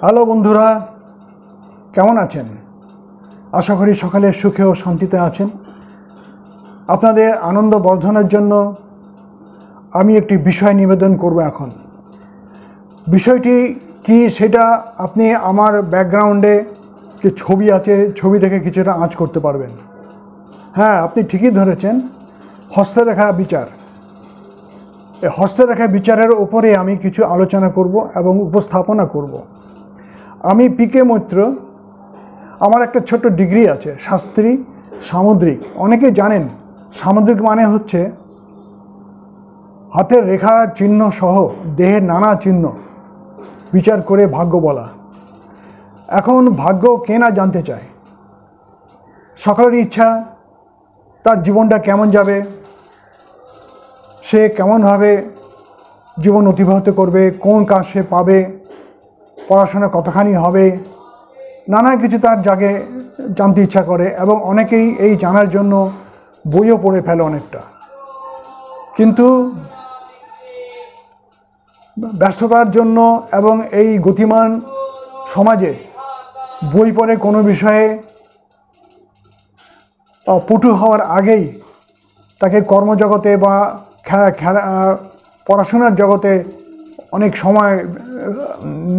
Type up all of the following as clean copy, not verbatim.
Hello বন্ধুরা, কেমন আছেন? আশা করি সকালে সুখে ও শান্তিতে আছেন। আপনাদের আনন্দ বর্ধনের জন্য আমি একটি বিষয় নিবেদন করব। এখন বিষয়টি কি সেটা আপনি আমার ব্যাকগ্রাউন্ডে যে ছবি আছে, ছবি থেকে কিছুটা আঁচ করতে পারবেন। হ্যাঁ, আপনি ঠিকই ধরেছেন, হস্তরেখা বিচার। এই হস্তরেখা বিচারের ওপরে আমি কিছু আলোচনা করব এবং উপস্থাপনা করব। আমি পিকে মৈত্র, আমার একটা ছোট্ট ডিগ্রি আছে, শাস্ত্রী সামুদ্রিক। অনেকে জানেন সামুদ্রিক মানে হচ্ছে হাতের রেখা চিহ্ন সহ দেহের নানা চিহ্ন বিচার করে ভাগ্য বলা। এখন ভাগ্য কে না জানতে চায়? সকলের ইচ্ছা তার জীবনটা কেমন যাবে, সে কেমনভাবে জীবন অতিবাহিত করবে, কোন কাজ সে পাবে, পড়াশোনা কতখানি হবে, নানা কিছু তার জানতে ইচ্ছা করে এবং অনেকেই এই জানার জন্য বইও পড়ে ফেলে অনেকটা। কিন্তু ব্যস্ততার জন্য এবং এই গতিমান সমাজে বই পড়ে কোনো বিষয়ে পটু হওয়ার আগেই তাকে কর্মজগতে বা পড়াশোনার জগতে অনেক সময়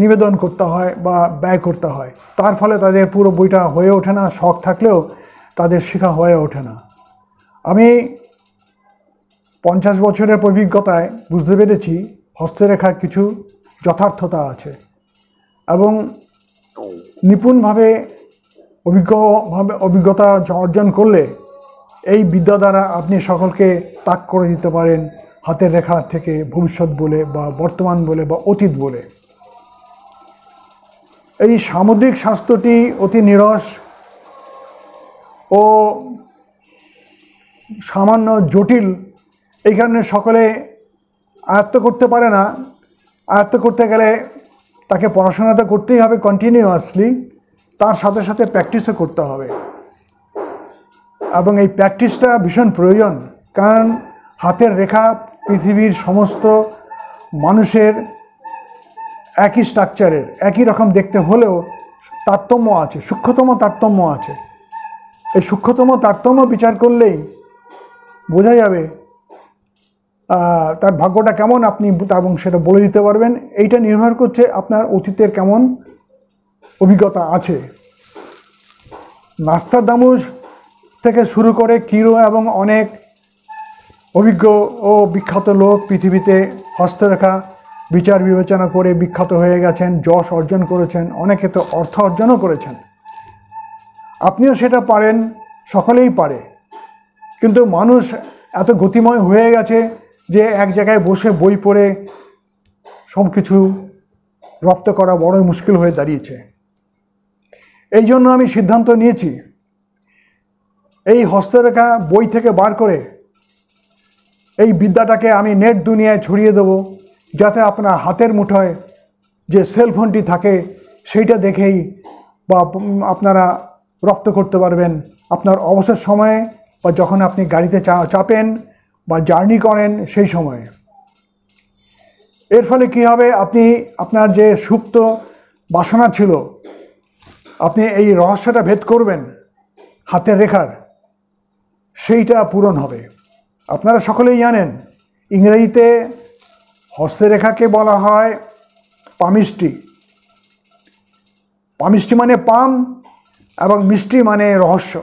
নিবেদন করতে হয় বা ব্যয় করতে হয়। তার ফলে তাদের পুরো বইটা হয়ে ওঠে না, শখ থাকলেও তাদের শেখা হয়ে ওঠে না। আমি 50 বছরের অভিজ্ঞতায় বুঝতে পেরেছি হস্তরেখার কিছু যথার্থতা আছে এবং নিপুণভাবে অভিজ্ঞতা অর্জন করলে এই বিদ্যা দ্বারা আপনি সকলকে তাক করে দিতে পারেন হাতের রেখা থেকে ভবিষ্যৎ বলে বা বর্তমান বলে বা অতীত বলে। এই সামুদ্রিক শাস্ত্রটি অতি নিরস ও সামান্য জটিল, এই কারণে সকলে আয়ত্ত করতে পারে না। আয়ত্ত করতে গেলে তাকে পড়াশোনা তো করতেই হবে কন্টিনিউয়াসলি, তার সাথে সাথে প্র্যাকটিসও করতে হবে এবং এই প্র্যাকটিসটা ভীষণ প্রয়োজন। কারণ হাতের রেখা পৃথিবীর সমস্ত মানুষের একই স্ট্রাকচারের, একই রকম দেখতে হলেও তারতম্য আছে, সূক্ষ্মতম তারতম্য আছে। এই সূক্ষ্মতম তারতম্য বিচার করলেই বোঝা যাবে তার ভাগ্যটা কেমন, আপনি এবং সেটা বলে দিতে পারবেন। এইটা নির্ভর করছে আপনার অতীতের কেমন অভিজ্ঞতা আছে। নাস্তাদামুস থেকে শুরু করে কিরো এবং অনেক অভিজ্ঞ ও বিখ্যাত লোক পৃথিবীতে হস্তরেখা বিচার বিবেচনা করে বিখ্যাত হয়ে গেছেন, যশ অর্জন করেছেন, অনেকে তো অর্থ অর্জনও করেছেন। আপনিও সেটা পারেন, সকলেই পারে। কিন্তু মানুষ এত গতিময় হয়ে গেছে যে এক জায়গায় বসে বই পড়ে সব কিছু রপ্ত করা বড়ই মুশকিল হয়ে দাঁড়িয়েছে। এই জন্য আমি সিদ্ধান্ত নিয়েছি এই হস্তরেখা বই থেকে বার করে এই বিদ্যাটাকে আমি নেট দুনিয়ায় ছড়িয়ে দেব, যাতে আপনার হাতের মুঠোয় যে সেলফোনটি থাকে সেইটা দেখেই বা আপনারা রপ্ত করতে পারবেন আপনার অবসর সময়ে বা যখন আপনি গাড়িতে চাপেন বা জার্নি করেন সেই সময়ে। এর ফলে কী হবে, আপনি আপনার যে সুপ্ত বাসনা ছিল, আপনি এই রহস্যটা ভেদ করবেন হাতের রেখার, সেইটা পূরণ হবে। আপনারা সকলেই জানেন ইংরেজিতে হস্তরেখাকে বলা হয় পামিস্ট্রি। পামিস্ট্রি মানে পাম এবং মিস্ট্রি মানে রহস্য।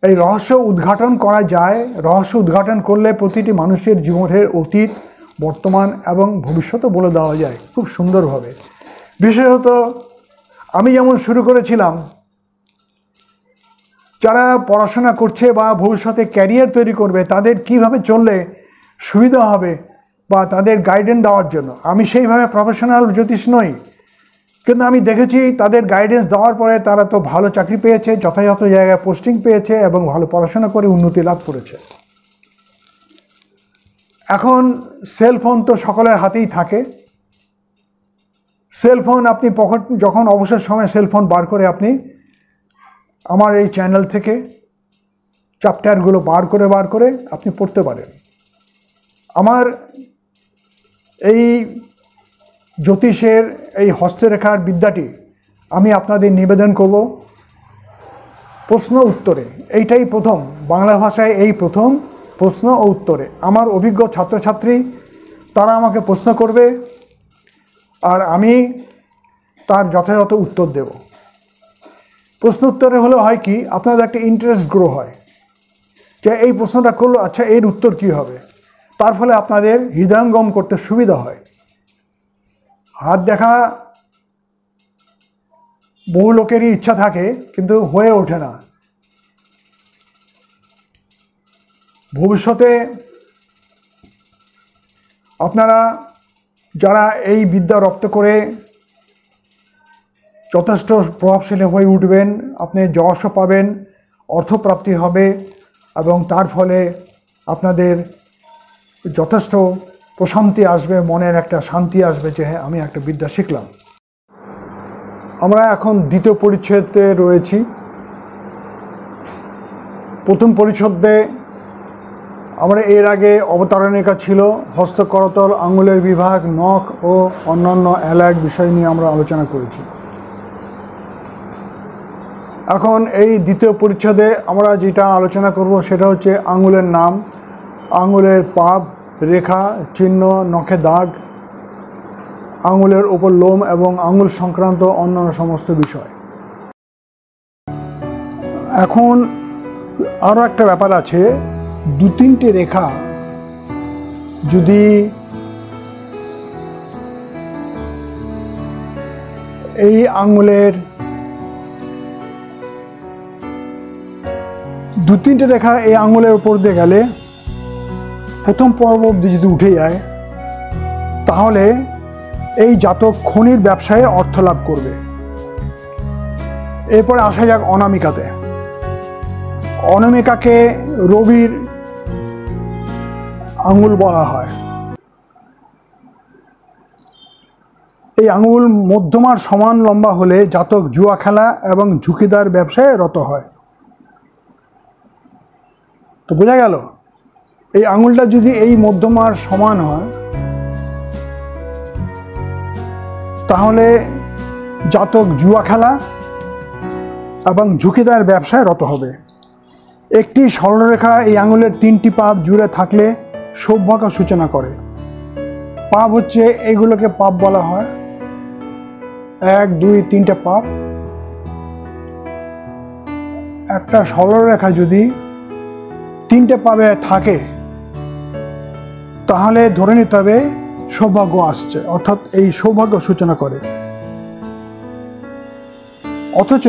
এই রহস্য উদ্ঘাটন করা যায়। রহস্য উদ্ঘাটন করলে প্রতিটি মানুষের জীবনের অতীত, বর্তমান এবং ভবিষ্যৎও বলে দেওয়া যায় খুব সুন্দরভাবে। বিশেষত আমি যেমন শুরু করেছিলাম, যারা পড়াশোনা করছে বা ভবিষ্যতে ক্যারিয়ার তৈরি করবে তাদের কিভাবে চললে সুবিধা হবে বা তাদের গাইডেন্স দেওয়ার জন্য। আমি সেইভাবে প্রফেশনাল জ্যোতিষ নই, কিন্তু আমি দেখেছি তাদের গাইডেন্স দেওয়ার পরে তারা তো ভালো চাকরি পেয়েছে, যথাযথ জায়গায় পোস্টিং পেয়েছে এবং ভালো পড়াশোনা করে উন্নতি লাভ করেছে। এখন সেলফোন তো সকলের হাতেই থাকে। সেলফোন আপনি যখন অবসর সময় সেলফোন বার করে আপনি আমার এই চ্যানেল থেকে চ্যাপ্টারগুলো বার করে আপনি পড়তে পারেন। আমার এই জ্যোতিষের এই হস্তরেখার বিদ্যাটি আমি আপনাদের নিবেদন করব প্রশ্ন উত্তরে। এইটাই প্রথম, বাংলা ভাষায় এই প্রথম প্রশ্ন ও উত্তরে। আমার অভিজ্ঞ ছাত্রছাত্রী তারা আমাকে প্রশ্ন করবে আর আমি তার যথাযথ উত্তর দেব। প্রশ্ন উত্তরে হলে হয় কি, আপনাদের একটা ইন্টারেস্ট গ্রো হয় যে এই প্রশ্নটা করলো, আচ্ছা এর উত্তর কি হবে। তার ফলে আপনাদের হৃদয়ঙ্গম করতে সুবিধা হয়। হাত দেখা বহু লোকেরই ইচ্ছা থাকে কিন্তু হয়ে ওঠে না। ভবিষ্যতে আপনারা যারা এই বিদ্যা রপ্ত করে যথেষ্ট প্রভাবশালী হয়ে উঠবেন, আপনি যশও পাবেন, অর্থপ্রাপ্তি হবে এবং তার ফলে আপনাদের যথেষ্ট প্রশান্তি আসবে, মনের একটা শান্তি আসবে যে হ্যাঁ আমি একটা বিদ্যা শিখলাম। আমরা এখন দ্বিতীয় পরিচ্ছেদে রয়েছি। প্রথম পরিচ্ছেদে আমরা এর আগে অবতারণিকা ছিল, হস্তকরতল, আঙুলের বিভাগ, নখ ও অন্যান্য অ্যালার্ট বিষয় নিয়ে আমরা আলোচনা করেছি। এখন এই দ্বিতীয় পরিচ্ছেদে আমরা যেটা আলোচনা করব সেটা হচ্ছে আঙুলের নাম, আঙুলের পাব, রেখা, চিহ্ন, নখে দাগ, আঙুলের ওপর লোম এবং আঙুল সংক্রান্ত অন্যান্য সমস্ত বিষয়। এখন আরও একটা ব্যাপার আছে, দু তিনটে রেখা যদি এই আঙুলের দু তিনটে রেখা এই আঙুলের উপর দিয়ে গেলে প্রথম পর্ব অবধি যদি উঠে যায় তাহলে এই জাতক খনির ব্যবসায় অর্থ লাভ করবে। এরপরে আসা যাক অনামিকাতে। অনামিকাকে রবির আঙুল বলা হয়। এই আঙুল মধ্যমার সমান লম্বা হলে জাতক জুয়া খেলা এবং ঝুঁকিদার ব্যবসায় রত হয়। তো বোঝা গেল, এই আঙুলটা যদি এই মধ্যমার সমান হয় তাহলে জাতক জুয়া খেলা এবং ঝুঁকিদার ব্যবসায় রত হবে। একটি সরলরেখা এই আঙুলের তিনটি পাব জুড়ে থাকলে সৌভাগ্য সূচনা করে। পাব হচ্ছে এইগুলোকে পাব বলা হয়, 1 2 3টে পাব। একটা সরলরেখা যদি 3টে পাবে থাকে তাহলে ধরে নিতে হবে সৌভাগ্য আসছে, অর্থাৎ এই সৌভাগ্য সূচনা করে। অথচ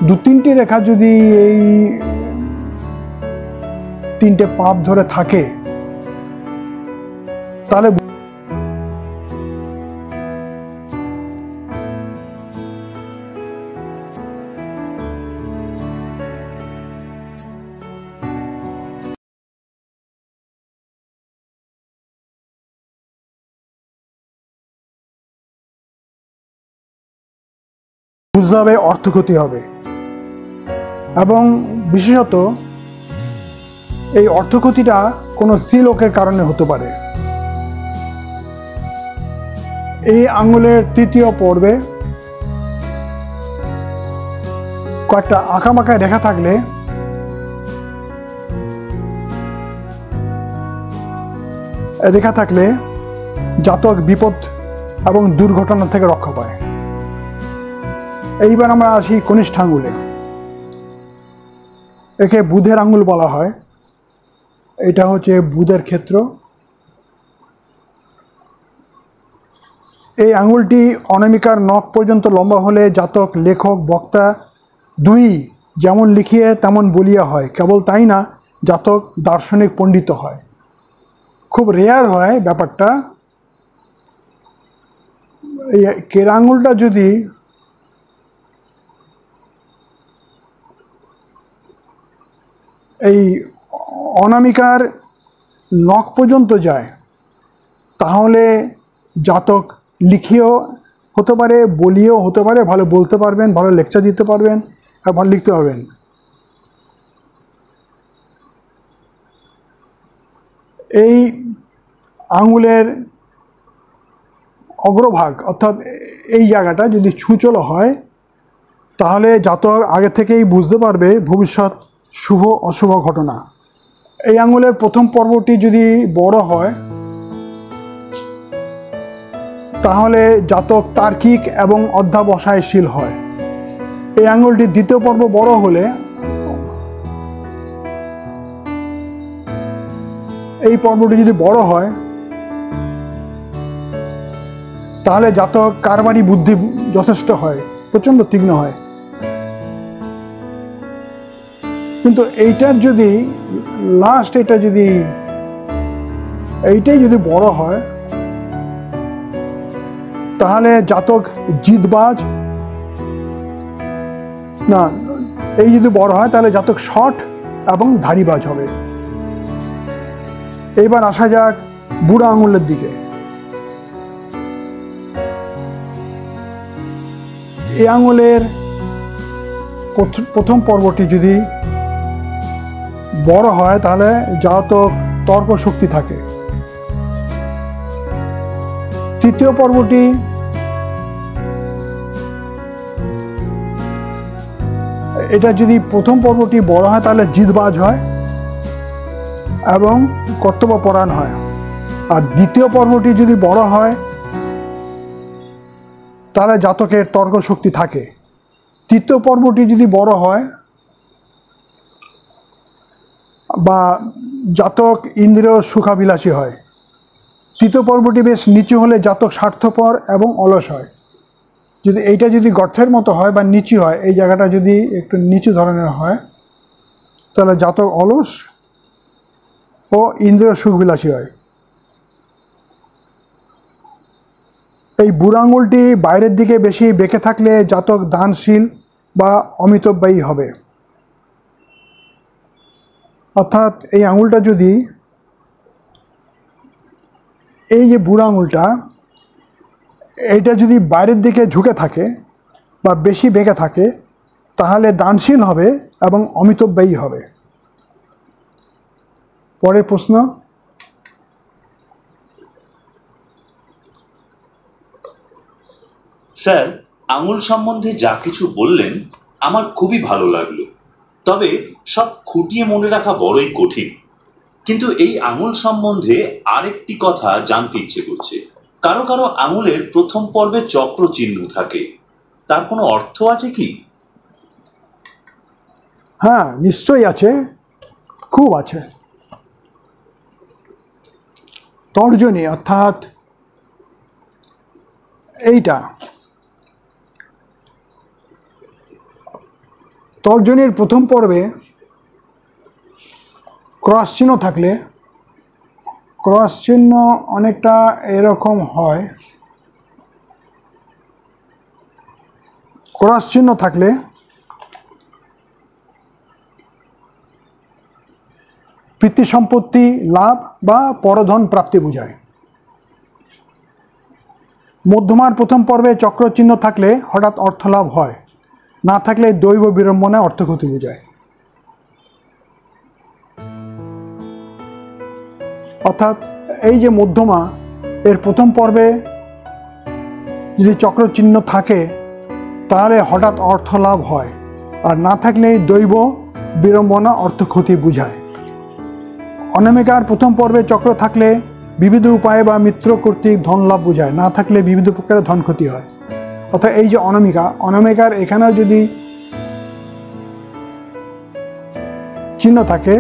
দু তিনটে রেখা যদি এই 3টে পাব ধরে থাকে তাহলে বুঝতে হবে অর্থক্ষতি হবে। এবং বিশেষত এই অর্থক্ষতিটা কোনো স্ত্রীলোকের কারণে হতে পারে। এই আঙুলের তৃতীয় পর্বে কয়েকটা আঁকাবাঁকা রেখা থাকলে জাতক বিপদ এবং দুর্ঘটনা থেকে রক্ষা পায়। এইবার আমরা আসি কনিষ্ঠ আঙুলে। একে বুধের আঙুল বলা হয়। এটা হচ্ছে বুধের ক্ষেত্র। এই আঙুলটি অনামিকার নখ পর্যন্ত লম্বা হলে জাতক, লেখক, বক্তা দুই যেমন লিখিয়ে তেমন বলিয়া হয়। কেবল তাই না, জাতক দার্শনিক পণ্ডিত হয়। খুব রেয়ার হয় ব্যাপারটা। এই কেরা আঙুলটা যদি এই অনামিকার নখ পর্যন্ত যায় তাহলে জাতক লিখিয়েও হতে পারে, বলিয়েও হতে পারে, ভালো বলতে পারবেন, ভালো লেকচার দিতে পারবেন আর ভালো লিখতে পারবেন। এই আঙুলের অগ্রভাগ অর্থাৎ এই জায়গাটা যদি ছুঁচলো হয়, তাহলে জাতক আগে থেকেই বুঝতে পারবে ভবিষ্যৎ শুভ অশুভ ঘটনা। এই আঙুলের প্রথম পর্বটি যদি বড় হয়, তাহলে জাতক তার্কিক এবং অধ্যাবসায়শীল হয়। এই আঙুলটির দ্বিতীয় পর্ব বড় হলে, এই পর্বটি যদি বড় হয়, তাহলে জাতক কারবারি বুদ্ধি যথেষ্ট হয়, প্রচণ্ড তীক্ষ্ণ হয়। কিন্তু এইটার যদি লাস্ট এইটাই যদি বড় হয়, তাহলে জাতক জিতবাজ না, এই যদি বড় হয় তাহলে জাতক শট এবং ধারিবাজ হবে। এইবার আসা যাক বুড়ো আঙুলের দিকে। এই আঙুলের প্রথম পর্বটি যদি বড় হয়, তাহলে জাতক তর্ক শক্তি থাকে। তৃতীয় পর্বটি এটা যদি প্রথম পর্বটি বড় হয়, তাহলে জিতবাজ হয় এবং কর্তব্যপরায়ণ হয়। আর দ্বিতীয় পর্বটি যদি বড় হয়, তাহলে জাতকের তর্ক শক্তি থাকে। তৃতীয় পর্বটি যদি বড় হয় বা জাতক ইন্দ্রিয় সুখাবিলাসী হয়। তৃতীয় পর্বটি বেশ নিচু হলে জাতক স্বার্থপর এবং অলস হয়। যদি এইটা যদি গর্তের মতো হয় বা নিচু হয়, এই জায়গাটা যদি একটু নিচু ধরনের হয়, তাহলে জাতক অলস ও ইন্দ্রিয় সুখবিলাসী হয়। এই বুড়ো আঙুলটি বাইরের দিকে বেশি বেঁকে থাকলে জাতক দানশীল বা অমিতব্যয়ী হবে। অর্থাৎ এই আঙুলটা যদি, এই যে বুড়ো আঙুলটা, এইটা যদি বাইরের দিকে ঝুঁকে থাকে বা বেশি বেঁকে থাকে, তাহলে দানশীল হবে এবং অমিতব্যয়ী হবে। পরের প্রশ্ন। স্যার, আঙুল সম্বন্ধে যা কিছু বললেন আমার খুবই ভালো লাগলো, তবে সব খুঁটিয়ে মনে রাখা বড়ই কঠিন। কিন্তু এই আঙুল সম্বন্ধে আরেকটি কথা জানতে ইচ্ছে করছে। কারো কারো আঙুলের প্রথম পর্বে চক্র চিহ্ন থাকে, তার কোনো অর্থ আছে কি? হ্যাঁ, নিশ্চয়ই আছে, খুব আছে। তর্জনী অর্থাৎ এইটা, তর্জনীর প্রথম পর্বে ক্রস চিহ্ন থাকলে, ক্রস চিহ্ন অনেকটা এরকম হয়। ক্রস চিহ্ন থাকলে পিতৃ সম্পত্তি লাভ বা পরধন প্রাপ্তি বোঝায়। মধ্যমার প্রথম পর্বে চক্র চিহ্ন থাকলে হঠাৎ অর্থ লাভ হয়, না থাকলে দৈব বিড়ম্বনায় অর্থক্ষতি বোঝায়। অর্থাৎ এই যে মধ্যমা, এর প্রথম পর্বে যদি চক্র চিহ্ন থাকে, তাহলে হঠাৎ অর্থ লাভ হয়, আর না থাকলে দৈব বিড়ম্বনা অর্থক্ষতি বোঝায়। অনামিকার প্রথম পর্বে চক্র থাকলে বিবিধ উপায়ে বা মিত্র কর্তৃক ধন লাভ বোঝায়, না থাকলে বিবিধ প্রকারের ধন ক্ষতি হয়। অর্থাৎ এই যে অনামিকার এখানেও যদি চিহ্ন থাকে,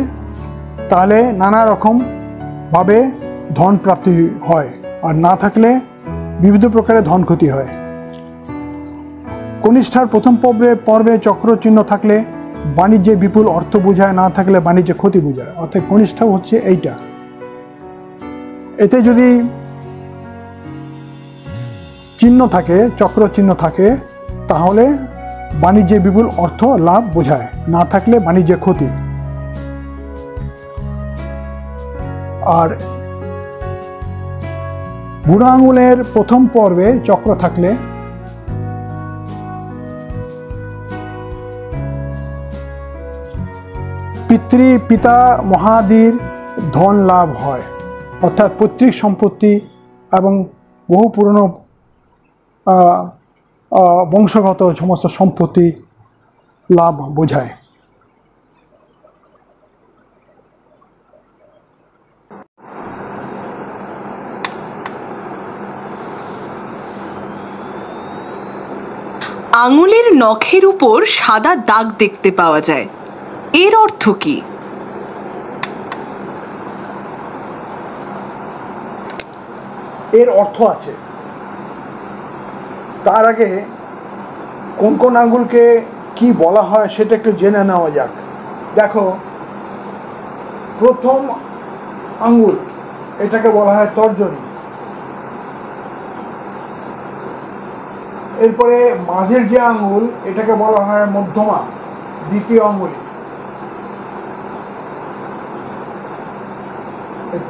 তাহলে নানা রকমভাবে ধন প্রাপ্তি হয়, আর না থাকলে বিবিধ প্রকারের ধন ক্ষতি হয়। কনিষ্ঠার প্রথম পর্বে চক্র চিহ্ন থাকলে বাণিজ্যে বিপুল অর্থ বোঝায়, না থাকলে বাণিজ্যে ক্ষতি বোঝায়। অর্থাৎ কনিষ্ঠা হচ্ছে এইটা। এতে যদি চিহ্ন থাকে, চক্র চিহ্ন থাকে, তাহলে বাণিজ্যে বিপুল অর্থ লাভ বোঝায়, না থাকলে বাণিজ্যে ক্ষতি। আর বুড়ো আঙুলের প্রথম পর্বে চক্র থাকলে পিতা মহাদির ধন লাভ হয়, অর্থাৎ পৈতৃক সম্পত্তি এবং বহু পুরনো বংশগত সমস্ত সম্পত্তি লাভ বোঝায়। আঙুলের নখের উপর সাদা দাগ দেখতে পাওয়া যায়, এর অর্থ কি? এর অর্থ আছে, তার আগে কোন কোন আঙ্গুলকে কি বলা হয় সেটা একটু জেনে নেওয়া যাক। দেখো, প্রথম আঙ্গুল এটাকে বলা হয় তর্জনী, এরপরে মাঝের যে আঙ্গুল এটাকে বলা হয় মধ্যমা, দ্বিতীয় আঙ্গুলি।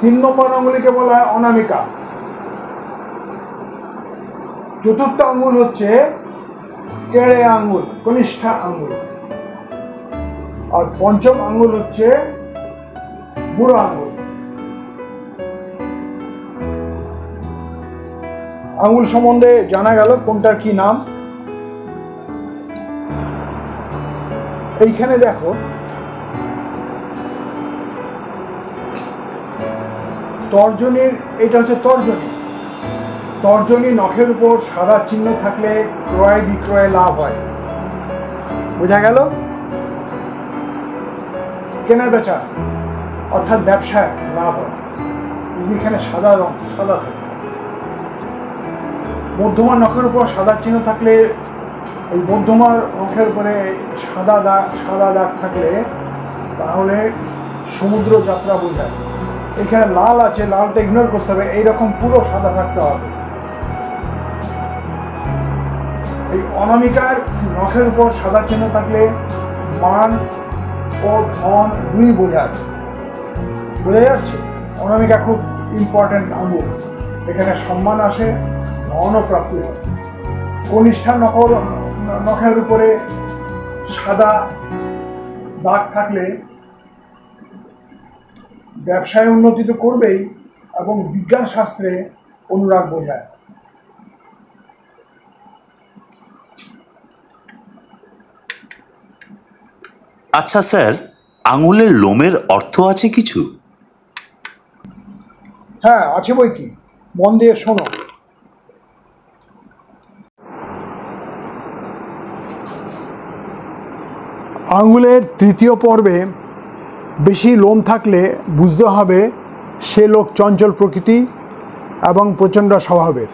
3 নম্বর আঙ্গুলিকে বলা হয় অনামিকা। চতুর্থ আঙ্গুল হচ্ছে কেড়ে আঙ্গুল, কনিষ্ঠা আঙ্গুল। আর পঞ্চম আঙ্গুল হচ্ছে বুড়ো আঙ্গুল। আঙ্গুল সম্বন্ধে জানা গেল কোনটার কি নাম। এইখানে দেখো, তর্জনীর, এটা হচ্ছে তর্জনী। তর্জনী নখের উপর সাদা চিহ্ন থাকলে ক্রয় বিক্রয়ে লাভ হয়, বোঝা গেল? কেনা বেচা অর্থাৎ ব্যবসায় লাভ হয়, এখানে সাদা রং, সাদা থাকে। মধ্যমা নখের উপর সাদা চিহ্ন থাকলে, এই মধ্যমার নখের উপরে সাদা দাগ থাকলে তাহলে সমুদ্র যাত্রা বোঝায়। এখানে লাল আছে, লালটা ইগনোর করতে হবে, এইরকম পুরো সাদা থাকতে হবে। এই অনামিকার নখের উপর সাদা চিহ্ন থাকলে মান ও ধন দুই বোঝায়, বোঝা যাচ্ছে? অনামিকা খুব ইম্পর্টেন্ট আঙ্গুল, এখানে সম্মান আসে, ধনও প্রাপ্তি হয়। কনিষ্ঠা নখের উপরে সাদা দাগ থাকলে ব্যবসায় উন্নতি তো করবেই, এবং বিজ্ঞান শাস্ত্রে অনুরাগ বোঝায়। আচ্ছা স্যার, আঙুলের লোমের অর্থ আছে কিছু? হ্যাঁ, আছে বই কি, মন দিয়ে শোনো। আঙুলের তৃতীয় পর্বে বেশি লোম থাকলে বুঝতে হবে সে লোক চঞ্চল প্রকৃতি এবং প্রচণ্ড স্বভাবের,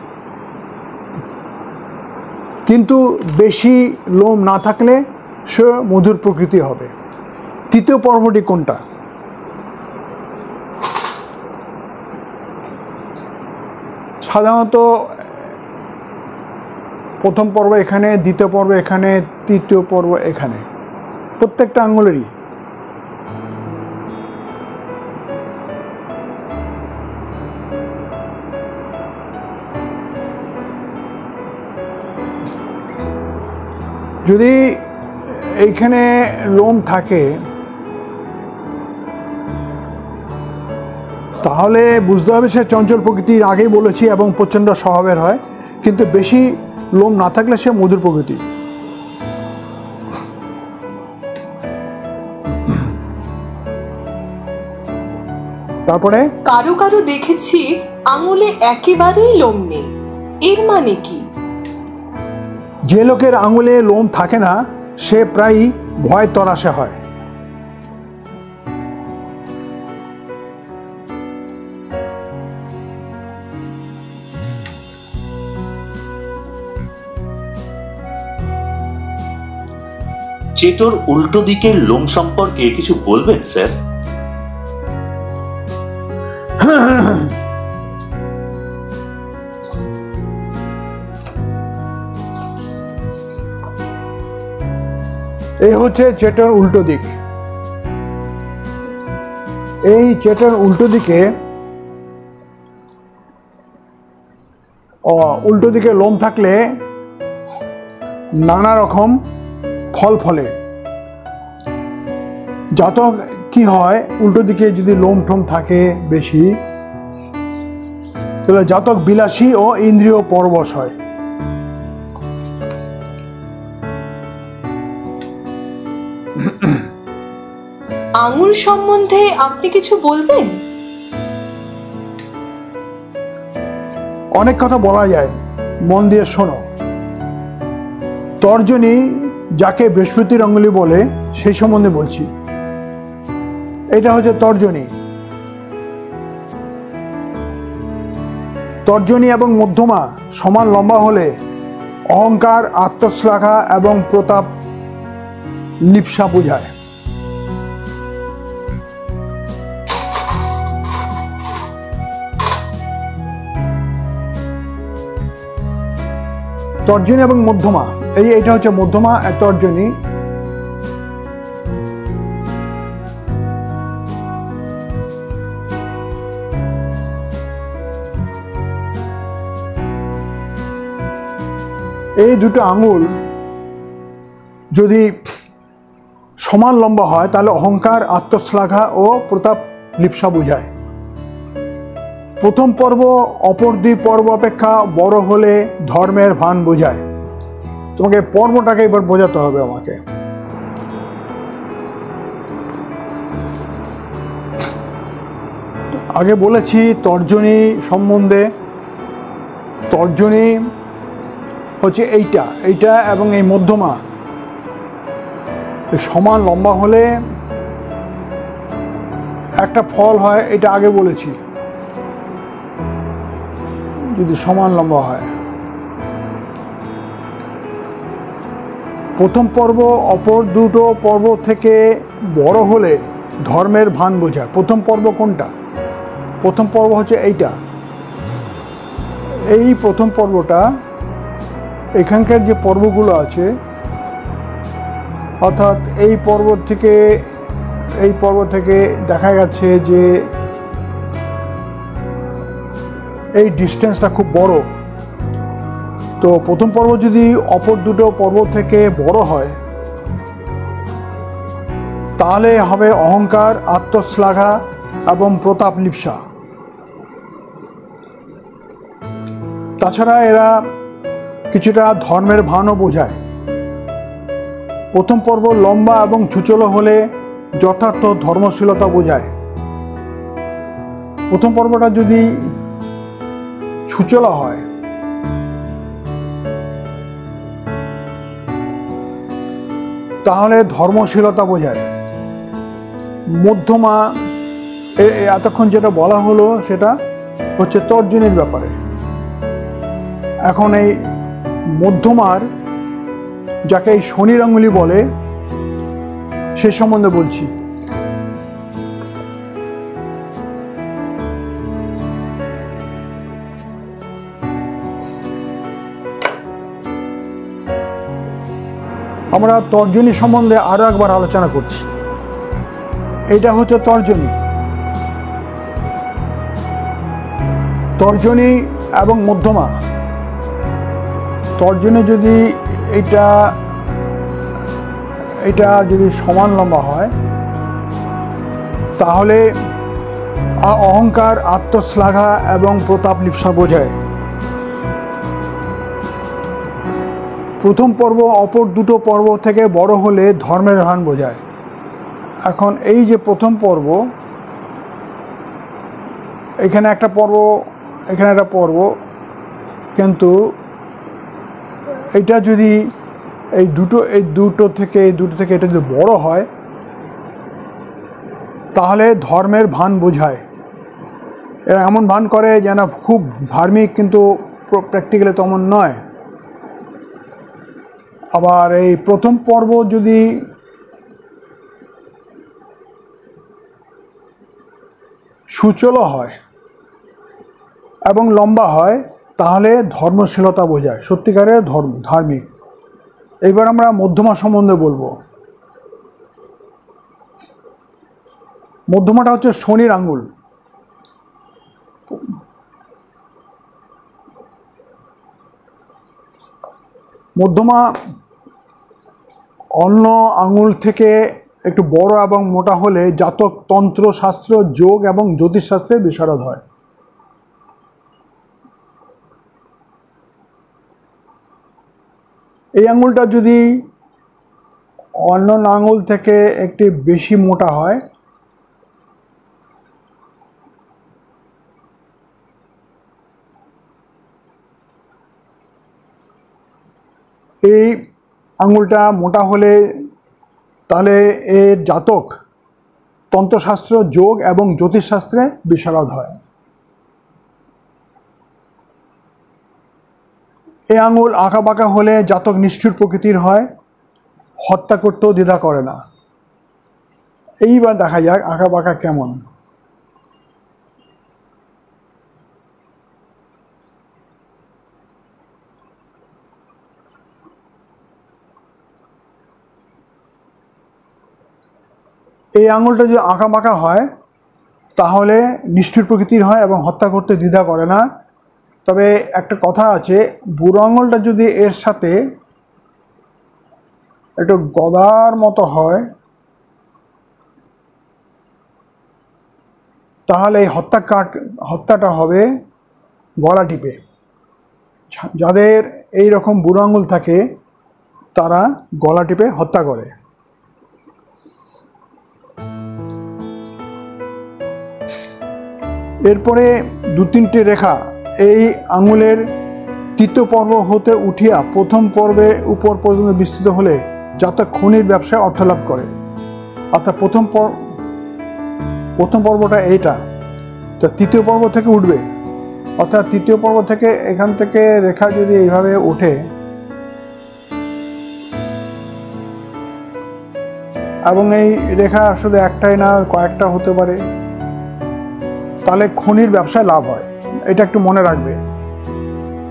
কিন্তু বেশি লোম না থাকলে সে মধুর প্রকৃতি হবে। তৃতীয় পর্বটি কোনটা? সাধারণত প্রথম পর্ব এখানে, দ্বিতীয় পর্ব এখানে, তৃতীয় পর্ব এখানে, প্রত্যেকটা আঙ্গুলেরই। যদি এইখানে লোম থাকে তাহলে বুঝতে হবে সে চঞ্চল প্রকৃতির, আগেই বলেছি, এবং প্রচণ্ড স্বভাবের হয়, কিন্তু বেশি লোম না থাকলে সে মধুর প্রকৃতি। তারপরে কারো কারো দেখেছি আঙুলে একেবারেই লোম নেই, এর মানে কি? যে লোকের আঙুলে লোম থাকে না সে প্রায়ই ভয় তরাসে হয়। চেটোর উল্টো দিকের লোম সম্পর্কে কিছু বলবেন স্যার? এই হচ্ছে চেটোর উল্টো দিক। এই চেটোর উল্টো দিকে লোম থাকলে নানা রকম ফল ফলে। জাতক কি হয়, উল্টো দিকে যদি লোম টোম থাকে বেশি, তাহলে জাতক বিলাসী ও ইন্দ্রিয় পরবশ হয়। আঙুল সম্বন্ধে আপনি কিছু বলবেন? অনেক কথা বলা যায়, মন দিয়ে শোনো। তর্জনী, যাকে বৃহস্পতির আঙ্গুলি বলে, সেই সম্বন্ধে বলছি। এটা হচ্ছে তর্জনী। তর্জনী এবং মধ্যমা সমান লম্বা হলে অহংকার, আত্মশ্লাঘা এবং প্রতাপ লিপ্সা বোঝায়। তর্জনী এবং মধ্যমা, এইটা হচ্ছে মধ্যমা আর তর্জনী। এই দুটো আঙুল যদি সমান লম্বা হয় তাহলে অহংকার, আত্মশ্লাঘা ও প্রতাপ লিপ্সা বোঝায়। প্রথম পর্ব অপর দুই পর্ব অপেক্ষা বড় হলে ধর্মের ভান বোঝায়। তোমাকে পর্বটাকে এবার বোঝাতে হবে আমাকে। আগে বলেছি তর্জনী সম্বন্ধে। তর্জনী হচ্ছে এইটা এবং এই মধ্যমা সমান লম্বা হলে একটা ফল হয়, এটা আগে বলেছি, যদি সমান লম্বা হয়। প্রথম পর্ব অপর দুটো পর্ব থেকে বড় হলে ধর্মের ভান বোঝায়। প্রথম পর্ব কোনটা? প্রথম পর্ব হচ্ছে এইটা। এই প্রথম পর্বটা, এখানকার যে পর্বগুলো আছে, অর্থাৎ এই পর্ব থেকে দেখা যাচ্ছে যে এই ডিস্টেন্সটা খুব বড়। তো প্রথম পর্ব যদি অপর দুটো পর্ব থেকে বড় হয় তাহলে হবে অহংকার, আত্মশ্লাঘা এবং প্রতাপ লিপ্সা। তাছাড়া এরা কিছুটা ধর্মের ভানও বোঝায়। প্রথম পর্ব লম্বা এবং ছুচলো হলে যথার্থ ধর্মশীলতা বোঝায়। প্রথম পর্বটা যদি ছুচলা হয় তাহলে ধর্মশীলতা বোঝায়। মধ্যমা, এতক্ষণ যেটা বলা হলো সেটা হচ্ছে তর্জনীর ব্যাপারে। এখন এই মধ্যমার, যাকে এই শনির আঙ্গুলি বলে, সে সম্বন্ধে বলছি। আমরা তর্জনী সম্বন্ধে আরো একবার আলোচনা করছি। এটা হচ্ছে তর্জনী। তর্জনী এবং মধ্যমা। তর্জনী যদি এটা যদি সমান লম্বা হয় তাহলে অহংকার, আত্মশ্লাঘা এবং প্রতাপ লিপ্সা বোঝায়। প্রথম পর্ব অপর দুটো পর্ব থেকে বড় হলে ধর্মের ভান বোঝায়। এখন এই যে প্রথম পর্ব, এখানে একটা পর্ব, এখানে একটা পর্ব, কিন্তু এটা যদি এই দুটো থেকে এটা যদি বড় হয় তাহলে ধর্মের ভান বোঝায়। এরা এমন ভান করে যেন খুব ধার্মিক, কিন্তু প্র্যাকটিক্যালি তেমন নয়। আবার এই প্রথম পর্ব যদি সুচল হয় এবং লম্বা হয় তাহলে ধর্মশীলতা বোঝায়, সত্যিকারের ধার্মিক। এইবার আমরা মধ্যমা সম্বন্ধে বলবো। মধ্যমাটা হচ্ছে শনির আঙ্গুল। মধ্যমা অন্য আঙুল থেকে একটু বড় এবং মোটা হলে জাতক তন্ত্রশাস্ত্র, যোগ এবং জ্যোতিষশাস্ত্রে বিশারদ হয়। এই আঙুলটা যদি অন্য আঙুল থেকে একটি বেশি মোটা হয়। এই আঙুলটা মোটা হলে তাহলে এর জাতক তন্ত্রশাস্ত্র, যোগ এবং জ্যোতিষশাস্ত্রে বিশারদ হয়। এই আঙুল আঁকা বাঁকা হলে জাতক নিষ্ঠুর প্রকৃতির হয়, হত্যা করতেও দ্বিধা করে না। এইবার দেখা যাক আঁকা বাঁকা কেমন। এই আঙুলটা যদি আঁকা বাঁকা হয় তাহলে নিষ্ঠুর প্রকৃতির হয় এবং হত্যা করতে দ্বিধা করে না। তবে একটা কথা আছে, বুড়ো আঙুলটা যদি এর সাথে একটু গদার মতো হয় তাহলে এই হত্যাটা হবে গলা টিপে। যাদের এই রকম বুড়ো আঙুল থাকে তারা গলা টিপে হত্যা করে। এরপরে 2-3টি রেখা এই আঙুলের তৃতীয় পর্ব হতে উঠিয়া প্রথম পর্বে উপর পর্যন্ত বিস্তৃত হলে জাতক খনির ব্যবসায় অর্থ লাভ করে। অর্থাৎ প্রথম পর্বটা এইটা, তা তৃতীয় পর্ব থেকে উঠবে। অর্থাৎ তৃতীয় পর্ব থেকে এখান থেকে রেখা যদি এইভাবে ওঠে এবং এই রেখা শুধু একটাই না কয়েকটা হতে পারে, তাহলে খনির ব্যবসায় লাভ হয়। এটা একটু মনে রাখবে।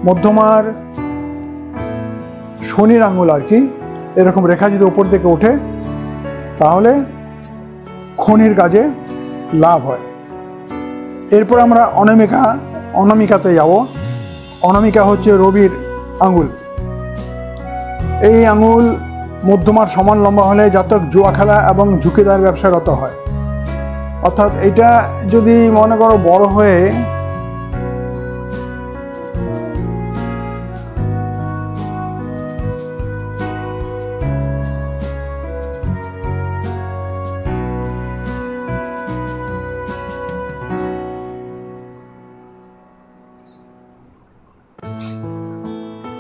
মধ্যমার শনির আঙুল আর কি, এরকম রেখা যদি ওপর দিকে ওঠে তাহলে খনির কাজে লাভ হয়। এরপর আমরা অনামিকাতে যাব। অনামিকা হচ্ছে রবির আঙুল। এই আঙুল মধ্যমার সমান লম্বা হলে জাতক জুয়া খেলা এবং ঝুঁকিদার ব্যবসায় রত হয়। অর্থাৎ এটা যদি মনে করো বড় হয়ে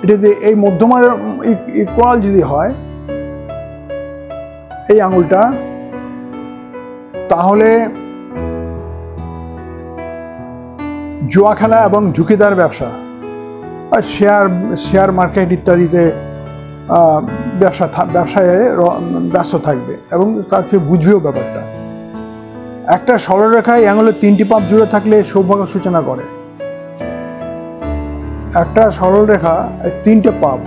এটা যদি এই মধ্যমার ইকুয়াল যদি হয় এই আঙুলটা, তাহলে জুয়া খেলা এবং ঝুঁকিদার ব্যবসা আর শেয়ার মার্কেট ইত্যাদিতে ব্যবসায় ব্যস্ত থাকবে এবং তাকে বুঝবেও ব্যাপারটা। একটা সরলরেখায় আঙুলের 3টি পাপ জুড়ে থাকলে সৌভাগ্য সূচনা করে। একটা সরল রেখা 3টে পাপ,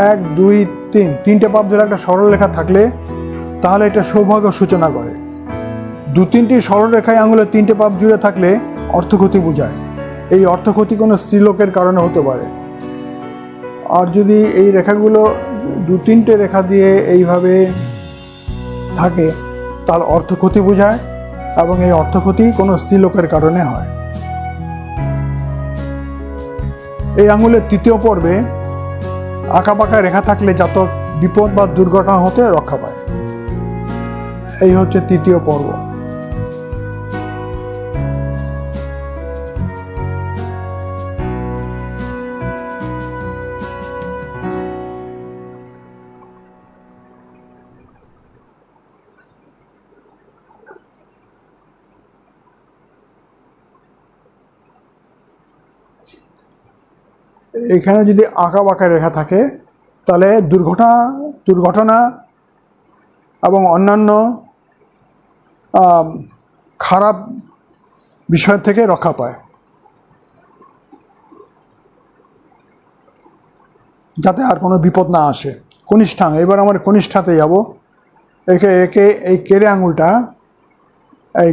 1 2 3, 3টে পাপ জুড়ে একটা সরল রেখা থাকলে তাহলে এটা সৌভাগ্য সূচনা করে। 2-3টি সরল রেখায় আঙুলের 3টে পাপ জুড়ে থাকলে অর্থক্ষতি বোঝায়। এই অর্থক্ষতি কোনো স্ত্রীলোকের কারণে হতে পারে। আর যদি এই রেখাগুলো 2-3টে রেখা দিয়ে এইভাবে থাকে তার অর্থক্ষতি বোঝায় এবং এই অর্থক্ষতি কোনো স্ত্রীলোকের কারণে হয়। এই আঙুলের তৃতীয় পর্বে আঁকাবাঁকা রেখা থাকলে জাতক বিপদ বা দুর্ঘটনা হতে রক্ষা পায়। এই হচ্ছে তৃতীয় পর্ব। এখানে যদি আঁকা বাঁকা রেখা থাকে তাহলে দুর্ঘটনা এবং অন্যান্য খারাপ বিষয় থেকে রক্ষা পায়, যাতে আর কোনো বিপদ না আসে। কনিষ্ঠাঙ্গ, এবার আমার কনিষ্ঠাতে যাব। এই কেড়ে আঙুলটা, এই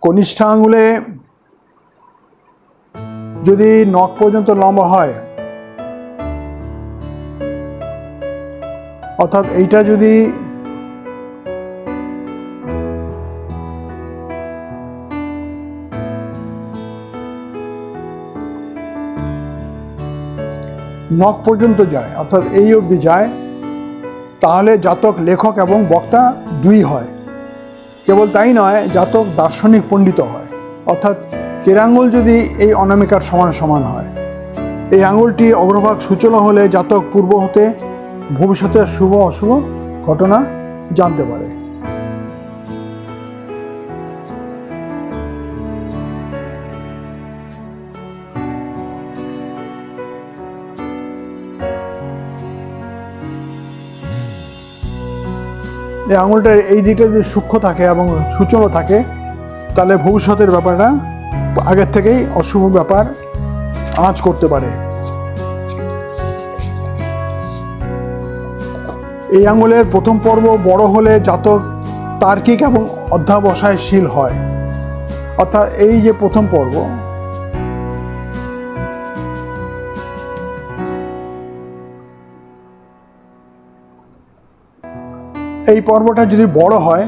কনিষ্ঠা আঙুলে যদি নখ পর্যন্ত লম্বা হয়, অর্থাৎ এইটা যদি নখ পর্যন্ত যায়, অর্থাৎ এই অবধি যায়, তাহলে জাতক লেখক এবং বক্তা দুই হয়। কেবল তাই নয়, জাতক দার্শনিক পণ্ডিত হয়। অর্থাৎ কেরাঙ্গুল যদি এই অনামিকার সমান সমান হয়, এই আঙুলটি অগ্রভাগ সূচনা হলে জাতক পূর্ব হতে ভবিষ্যতের শুভ অশুভ ঘটনা জানতে পারে। এই আঙুলটার এই দিকটা যদি সূক্ষ্ম থাকে এবং সূচনা থাকে, তাহলে ভবিষ্যতের ব্যাপারটা আগের থেকেই অশুভ ব্যাপার আঁচ করতে পারে। এই আঙুলের প্রথম পর্ব বড় হলে জাতক তার্কিক এবং অধ্যাবসায়শীল হয়। অর্থাৎ এই যে প্রথম পর্ব, এই পর্বটা যদি বড় হয়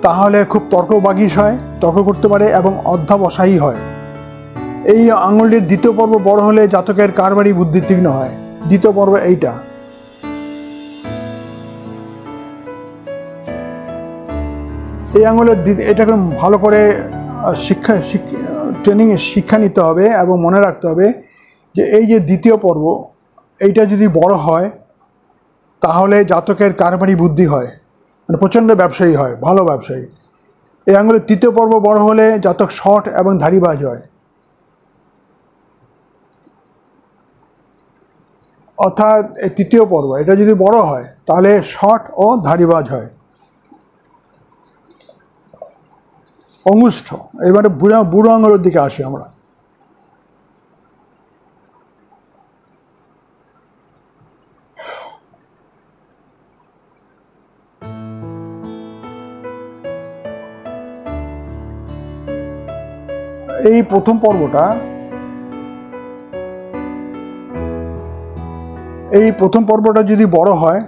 তাহলে খুব তর্কবাগীশ হয়, তর্ক করতে পারে এবং অধ্যাবসায়ী হয়। এই আঙুলটির দ্বিতীয় পর্ব বড় হলে জাতকের কারবারি বুদ্ধি তীক্ষ্ণ হয়। দ্বিতীয় পর্ব এইটা। এই আঙুলের এটাকে ভালো করে শিক্ষা নিতে হবে এবং মনে রাখতে হবে যে এই যে দ্বিতীয় পর্ব, এইটা যদি বড় হয় তাহলে জাতকের কারবারি বুদ্ধি হয়, মানে প্রচণ্ড ব্যবসায়ী হয়, ভালো ব্যবসায়ী। এই আঙুলের তৃতীয় পর্ব বড় হলে জাতক শর্ট এবং ধাড়িবাজ হয়। অর্থাৎ এই তৃতীয় পর্ব এটা যদি বড় হয় তাহলে শর্ট ও ধাড়িবাজ হয়। অঙ্গুষ্ঠ, এবারে বুড়ো আঙুলের দিকে আসি আমরা। এই প্রথম পর্বটা যদি বড় হয়,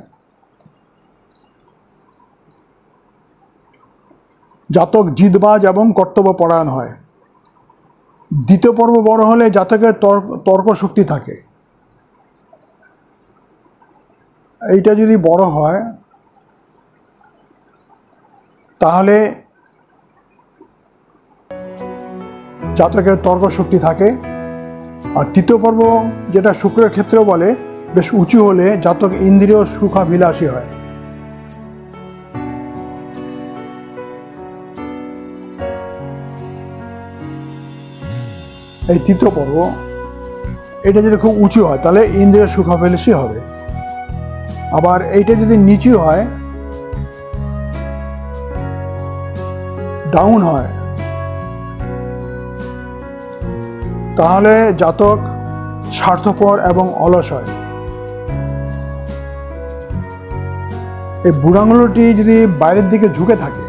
জাতক জিদবাজ এবং কর্তব্যপরায়ণ হয়। দ্বিতীয় পর্ব বড় হলে জাতকের তর্ক শক্তি থাকে। এইটা যদি বড় হয় তাহলে জাতকের তর্ক শক্তি থাকে। আর তৃতীয় পর্ব, যেটা শুক্রের ক্ষেত্রে বলে, বেশ উঁচু হলে জাতক ইন্দ্রিয় সুখাভিলাষী হয়। এই তৃতীয় পর্ব এটা যদি খুব উঁচু হয় তাহলে ইন্দ্রিয় সুখাভিলাষী হবে। আবার এইটা যদি নিচু হয়, ডাউন হয়, তাহলে জাতক স্বার্থপর এবং অলস হয়। এই বুড়াঙ্গুলটি যদি বাইরের দিকে ঝুঁকে থাকে,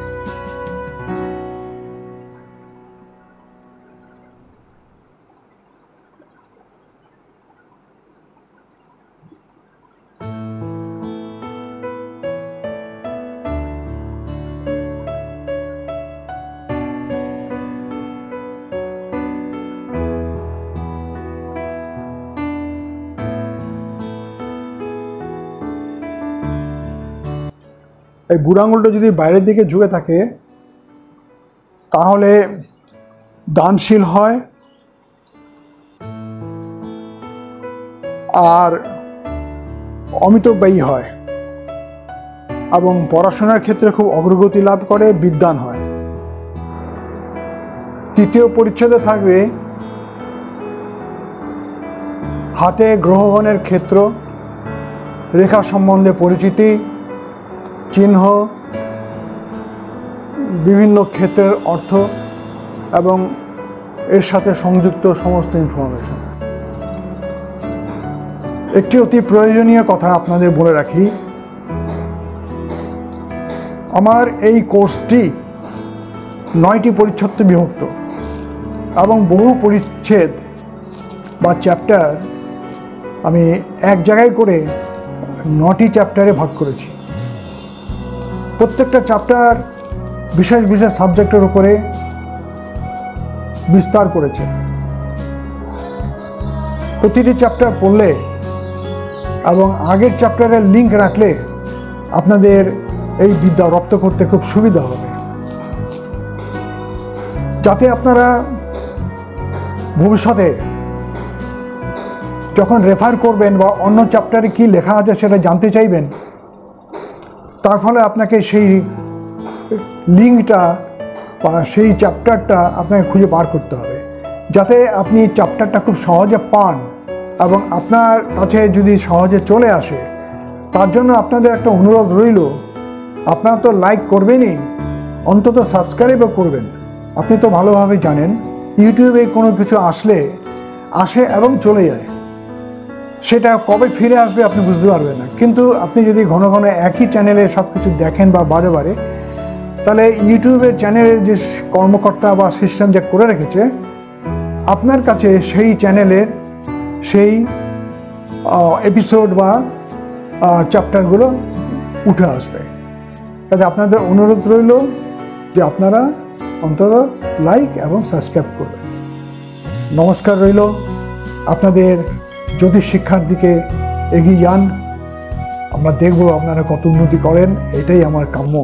এই বুড়ো আঙুলটা যদি বাইরের দিকে ঝুঁকে থাকে তাহলে দানশীল হয় আর অমিতব্যয়ী হয় এবং পড়াশোনার ক্ষেত্রে খুব অগ্রগতি লাভ করে, বিদ্বান হয়। তৃতীয় পরিচ্ছেদে থাকবে হাতে গ্রহগণের ক্ষেত্র, রেখা সম্বন্ধে পরিচিতি, চিহ্ন, বিভিন্ন ক্ষেত্রের অর্থ এবং এর সাথে সংযুক্ত সমস্ত ইনফরমেশন। একটি অতি প্রয়োজনীয় কথা আপনাদের বলে রাখি, আমার এই কোর্সটি 9টি পরিচ্ছদে বিভক্ত এবং বহু পরিচ্ছেদ বা চ্যাপ্টার আমি এক জায়গায় করে 9টি চ্যাপ্টারে ভাগ করেছি। প্রত্যেকটা চ্যাপ্টার বিশেষ বিশেষ সাবজেক্টের উপরে বিস্তার করেছে। প্রতিটি চ্যাপ্টার পড়লে এবং আগের চ্যাপ্টারের লিঙ্ক রাখলে আপনাদের এই বিদ্যা রপ্ত করতে খুব সুবিধা হবে, যাতে আপনারা ভবিষ্যতে যখন রেফার করবেন বা অন্য চ্যাপ্টারে কি লেখা আছে সেটা জানতে চাইবেন, তার ফলে আপনাকে সেই লিঙ্কটা বা সেই চ্যাপ্টারটা আপনাকে খুঁজে বার করতে হবে, যাতে আপনি চ্যাপ্টারটা খুব সহজে পান এবং আপনার কাছে যদি সহজে চলে আসে। তার জন্য আপনাদের একটা অনুরোধ রইল, আপনারা তো লাইক করবেনই, অন্তত সাবস্ক্রাইবও করবেন। আপনি তো ভালোভাবে জানেন ইউটিউবে কোনো কিছু আসে এবং চলে যায়, সেটা কবে ফিরে আসবে আপনি বুঝতে পারবেন না। কিন্তু আপনি যদি ঘন ঘন একই চ্যানেলে সব কিছু দেখেন বা বারে বারে, তাহলে ইউটিউবের চ্যানেলের যে কর্মকর্তা বা সিস্টেম যে করে রেখেছে, আপনার কাছে সেই চ্যানেলের সেই এপিসোড বা চ্যাপ্টারগুলো উঠে আসবে। তাতে আপনাদের অনুরোধ রইল যে আপনারা অন্তত লাইক এবং সাবস্ক্রাইব করবেন। নমস্কার রইল, আপনাদের জ্যোতিষ শিক্ষার দিকে এগিয়ে যান। আমরা দেখব আপনারা কত উন্নতি করেন, এটাই আমার কাম্য।